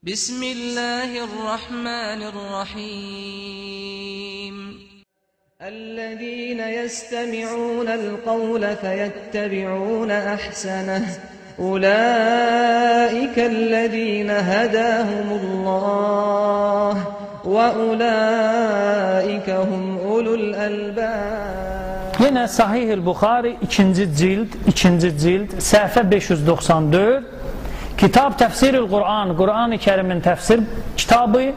Bismillahirrahmanirrahim. الذين يستمعون القول فيتبعون أحسنه أولئك الذين هداهم الله وأولئك هم أولو الألباب. Yine Sahih-i Buxari 2. cild səhifə 594 Kitab Təfsir-ül Quran, Quran-ı Kərimin təfsir kitabı,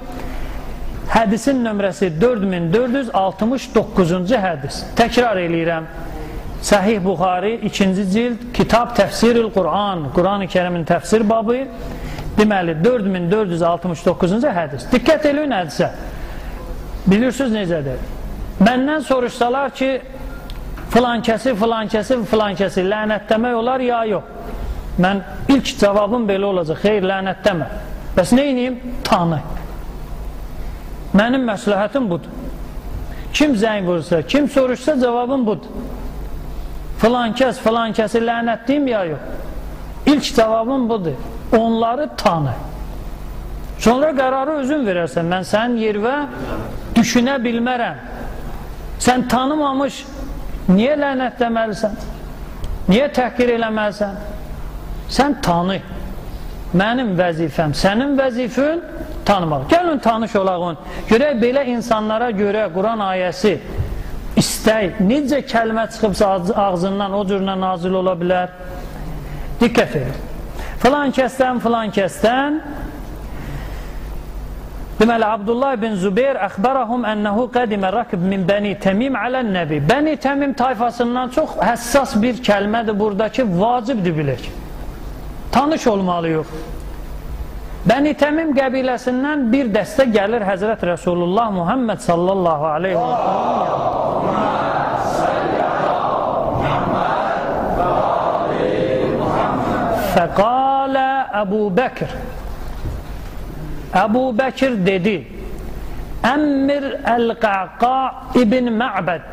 hədisin nömrəsi 4469-cu hədis. Təkrar eləyirəm. Sahih Buxari 2. cild Kitab Təfsir-ül Quran, Quran-ı Kərimin təfsir babı, deməli 4469-cu hədis. Diqqət eləyin hədisə. Bilirsiniz necədir? Məndən soruşsalar ki, filankəsi lənətləmək olar ya yox? Mən ilk cavabım belə olacaq, xeyr, lənətləmə. Bəs neyniyim? Tanı. Mənim məsləhətim budur. Kim zəng vursa, kim soruşsa cavabım budur. Filankəsi lənətliyim ya yox? İlk cavabım budur. Onları tanı. Sonra qərarı özün verərsən. Mən sənin yervə düşünə bilmərəm. Sən tanımamış, niyə lənətləməlisən? Niyə təhqir eləməlisən? Sən tanı. Mənim vəzifəm, sənin vəzifən tanımaq. Gəlin tanış olağın. Görək belə insanlara görə Quran ayəsi istək, necə kəlmə çıxıbsa ağzından o cürlə nazil ola bilər. Diqqət edin. Filan kəsdən deməli, Abdullah bin Zübeyir əxbərəhum ənəhu qədimə rəkib min Bəni Təmim alən nəbi. Bəni Təmim tayfasından çox həssas bir kəlmədir buradakı, vacibdir bilək. Tanış olmalıyıq. Bəni Təmim qəbiləsindən bir dəstə gəlir Həzrət Rəsulullah Muhammed sallallahu aleyhi və səlləm. Fəqalə Əbu Bəkir. Əbu Bəkir dedi, Əmmir Əl-Qəqa ibn Mə'bəd.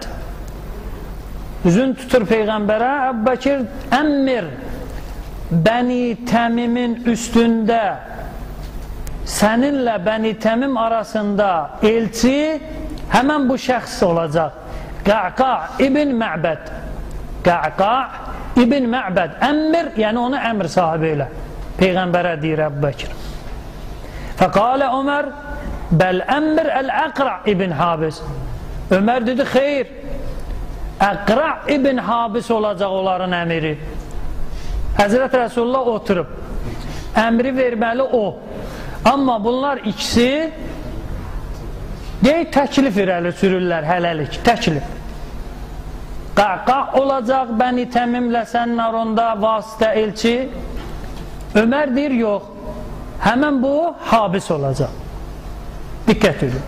Üzün tutur Peyğəmbərə, Əbu Bəkir, Əmmir Bəni Təmimin üstündə, səninlə Bəni Təmim arasında elçi həmən bu şəxs olacaq. Qəqa ibn Mə'bəd. Qəqa ibn Mə'bəd. Əmmir, yəni onu əmr sahibi elə. Peyğəmbərə deyir Əbu Bəkir. Fəqalə Ömər, bəl əmmir Əl-Əqra ibn Habis. Ömər dedi, xeyr, Əqra ibn Habis olacaq onların əmiri. Həzrət Rəsulullah oturub, əmri verməli o. Amma bunlar ikisi deyək, təklif irəli sürürlər, hələlik, təklif. Qaqa olacaq Bəni Təmimlə sənin aranda vasitə elçi. Ömər deyir, yox, həmən bu Habis olacaq. Diqqət edin.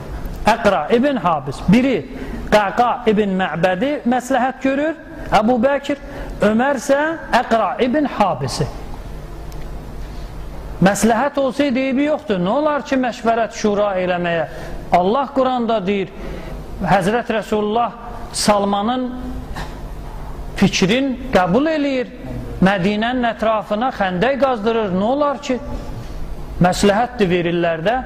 Əqra ibn Habis. Biri Qaqa ibn Mə'bədi məsləhət görür, Əbu Bəkir. Ömər isə Əqra ibn Habisi. Məsləhət olsaydı eybi yoxdur. Nə olar ki, məşvərət şura eləməyə? Allah Quranda deyir, Həzrət Rəsulullah Salmanın fikrin qəbul eləyir, Mədinənin ətrafına xəndək qazdırır. Nə olar ki? Məsləhətdir verirlər də.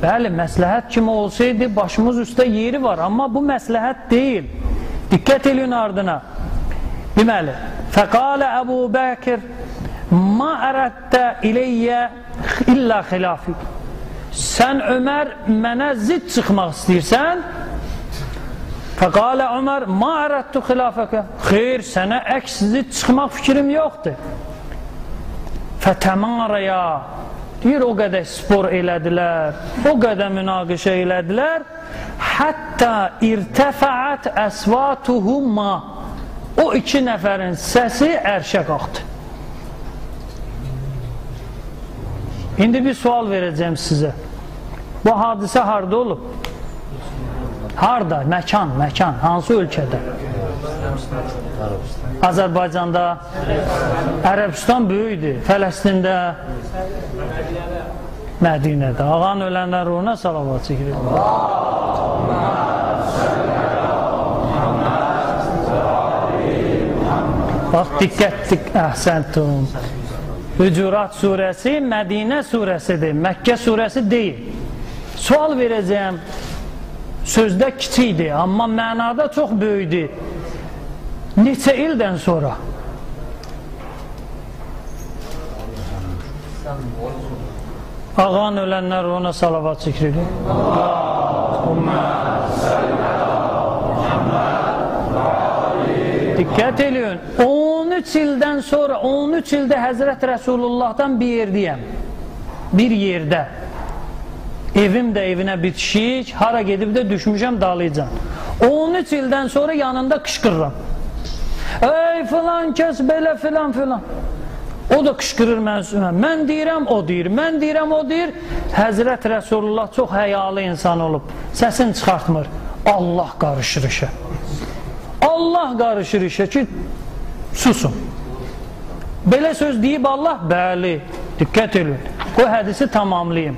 Bəli, məsləhət kimi olsaydı başımız üstə yeri var. Amma bu məsləhət deyil. Diqqət edin ardına. Deməli, fəqalə Əbu Bəkir, ma ərəddə iləyyə illə xilafik. Sən Ömər mənə zid çıxmaq istəyirsən? Fəqalə Ömər, ma ərəddə xilafəkə. Xeyr, sənə əks zid çıxmaq fikrim yoxdur. Fətəmarəyə. Deyir, o qədər spor elədilər, o qədər münaqişə elədilər. Həttə irtəfəət əsvatuhumma. O iki nəfərin səsi ərşə qalxdı. İndi bir sual verəcəm sizə. Bu hadisə harada olub? Harada? Məkan. Hansı ölkədə? Azərbaycanda. Ərəbistan böyükdür. Fələstində. Mədinədə. Ağanın ölənlər ruhuna salavat çəkilir. Bax, diqqət, əhsəntum. Hucurat surəsi Mədinə surəsidir, Məkkə surəsi deyil. Sual verəcəyəm, sözdə kiçikdir, amma mənada çox böyükdür. Neçə ildən sonra? Ağan ölənlər ona salavat zikr edir. Allahümmə səllə diqqət eləyin, 13 ildən sonra, 13 ildə Həzrət Rəsulullahdan bir yerdəyəm, bir yerdə, evim də evinə bitişik, hara gedib də düşmüşəm dalayacam. 13 ildən sonra yanında qışqırıram. Ey filan kəs belə filan filan. O da qışqırır mən üstümə. Mən deyirəm, o deyir, mən deyirəm, o deyir. Həzrət Rəsulullah çox həyalı insan olub, səsini çıxartmır. Allah qarışır işə. Allah qarışır işə ki, susun. Belə söz deyib Allah, bəli, diqqət edin. Bu hədisi tamamlayayım.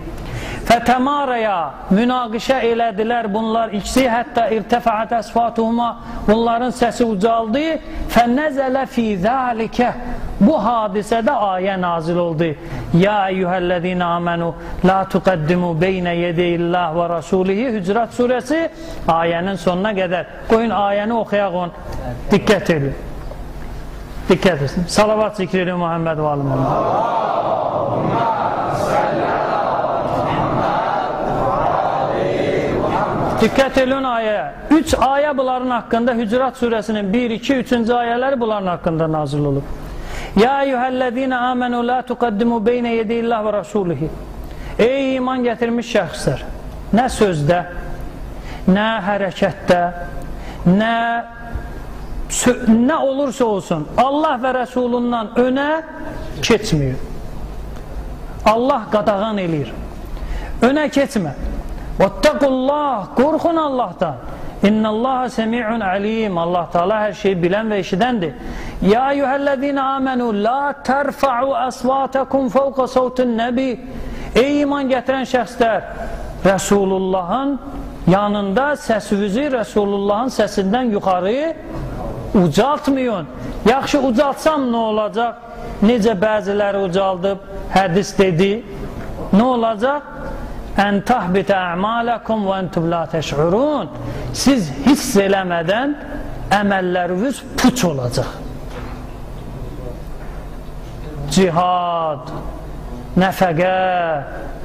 Fətəmarəyə münaqişə elədilər bunlar ikisi, hətta irtəfəət əsfatuhuma, bunların səsi ucaldı. Fənəzələ fī zəlikə, bu hadisədə ayə nazil oldu. Ya eyyuhəl-ləzīnə amənu, la tuqəddimu beynə yedeyillah və rasulihi. Hücurat surəsi ayənin sonuna qədər. Qoyun ayəni oxuyaq on. Diqqət edin. Diqqət edin. Salavat zikr edin Muhammed və Allahümmə diqqət edin ayəyə. 3 ayə bunların haqqında, Hücurat surəsinin 1, 2, 3-cü ayələri bunların haqqında nazil olub. Ya eyyuhəl-ləzīnə amənu la tuqəddimu beynə yedeyillah və rasulihi. Ey iman gətirmiş şəxslər, nə sözdə, nə hərəkətdə, nə olursa olsun, Allah və Rəsulundan önə keçmiyor. Allah qadağan eləyir. Önə keçmə. Vattaqullah, qorxun Allahdan. İnnallaha semi'un alim. Allah Teala hər şeyi bilən və eşidəndir. Ya eyyuhəl-ləzīnə amenu la tərfa'u əsvatakum fawqa savtin nəbi. Ey iman gətirən şəxslər, Rəsulullahın yanında səsinizi Rəsulullahın səsindən yuxarı ucaltmayın. Yaxşı ucaltsam nə olacaq? Necə bəziləri ucaldıb, hədis dedi. Nə olacaq? Ən tahbitə əmaləkum və entüm la təş'urun. Siz hiss eləmədən əməlləriniz puç olacaq. Cihad, nəfəqə,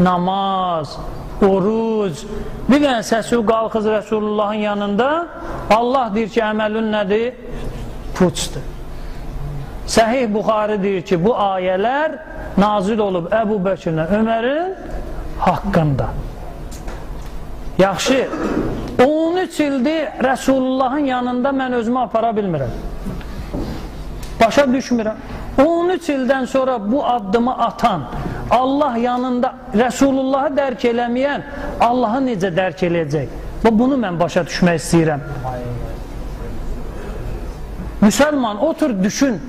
namaz, oruc. Bir dənə səsi qalxız Rəsulullahın yanında. Allah deyir ki, əməlün nədir? Puçdur. Səhih Buxari deyir ki, bu ayələr nazil olub Əbu Bəkirlə Ömərin haqqında. Yaxşı, 13 ildir Rəsulullahın yanında mən özümü apara bilmirəm. Başa düşmürəm. 13 ildən sonra bu addımı atan, Allah yanında Rəsulullahı dərk eləməyən Allahı necə dərk eləyəcək? Bunu mən başa düşmək istəyirəm. Müsəlman, otur, düşün,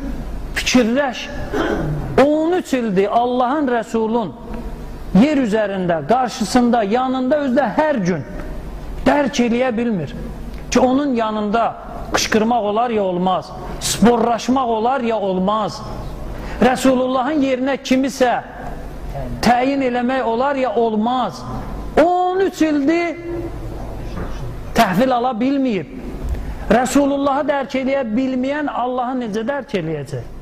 fikirləş. 13 ildir Allahın Rəsulun yer üzərində, qarşısında, yanında, özdə hər gün dərk eləyə bilmir ki, onun yanında qışqırmaq olar ya olmaz, sporlaşmaq olar ya olmaz, Rəsulullahın yerinə kimisə təyin eləmək olar ya olmaz. 13 ildir təhvil ala bilməyib. Rəsulullahı dərk eləyə bilməyən Allahı necə dərk eləyəcək?